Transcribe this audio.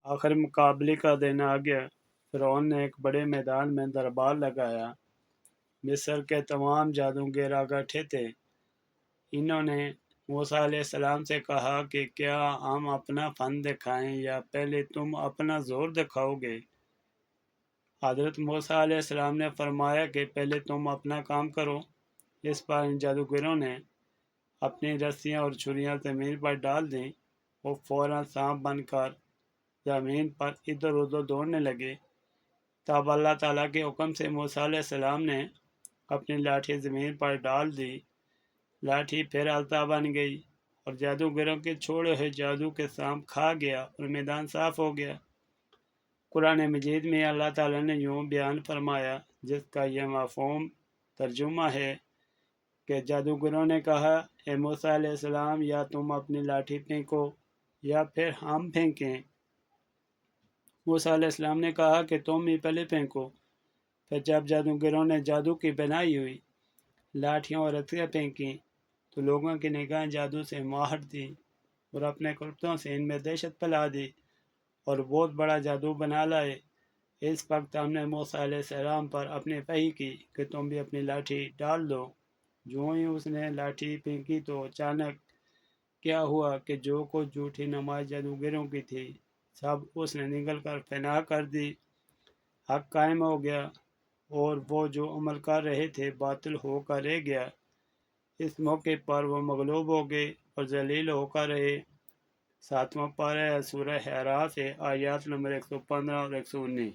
آخر مقابلے کا دن آ گیا۔ فرعون نے ایک بڑے میدان میں دربار لگایا۔ مصر کے تمام جادوگر اکٹھے تھے۔ انہوں نے موسیٰ علیہ السلام سے کہا کہ کیا ہم اپنا فن دکھائیں یا پہلے تم اپنا زور دکھاؤ گے؟ حضرت موسیٰ علیہ السلام نے فرمایا کہ پہلے تم اپنا کام کرو۔ اس پر ان جادوگروں نے اپنی رسیاں اور چھریاں زمین پر ڈال دیں۔ وہ فوراً سانپ بن کر زمین پر ادھر ادھر دوڑنے لگے۔ تب اللہ تعالیٰ کے حکم سے موسیٰ علیہ السلام نے اپنی لاٹھی زمین پر ڈال دی۔ لاٹھی پھر التا بن گئی اور جادوگروں کے چھوڑے ہوئے جادو کے سانپ کھا گیا اور میدان صاف ہو گیا۔ قرآن مجید میں اللہ تعالیٰ نے یوں بیان فرمایا، جس کا یہ مفہوم ترجمہ ہے کہ جادوگروں نے کہا، اے موسیٰ علیہ السلام، یا تم اپنی لاٹھی پھینکو یا پھر ہم پھینکیں۔ موسیٰ علیہ السلام نے کہا کہ تم ہی پہلے پھینکو۔ پھر جب جادوگروں نے جادو کی بنائی ہوئی لاٹھیاں اور رسیاں پھینکیں تو لوگوں کی نگاہیں جادو سے ماہر تھیں اور اپنے کرتبوں سے ان میں دہشت پھیلا دی اور بہت بڑا جادو بنا لائے۔ اس وقت ہم نے موسیٰ علیہ السلام پر اپنی وحی کی کہ تم بھی اپنی لاٹھی ڈال دو۔ جو ہی اس نے لاٹھی پھینکی تو اچانک کیا ہوا کہ جو کچھ جھوٹی نماز جادوگروں کی تھی سب اس نے نگل کر فنا کر دی۔ حق قائم ہو گیا اور وہ جو عمل کر رہے تھے باطل ہو کر رہ گیا۔ اس موقع پر وہ مغلوب ہو گئے اور ذلیل ہو کر رہے۔ 7واں پارہ ہے سورہ اعراف ہے، آیات نمبر 115 اور 119۔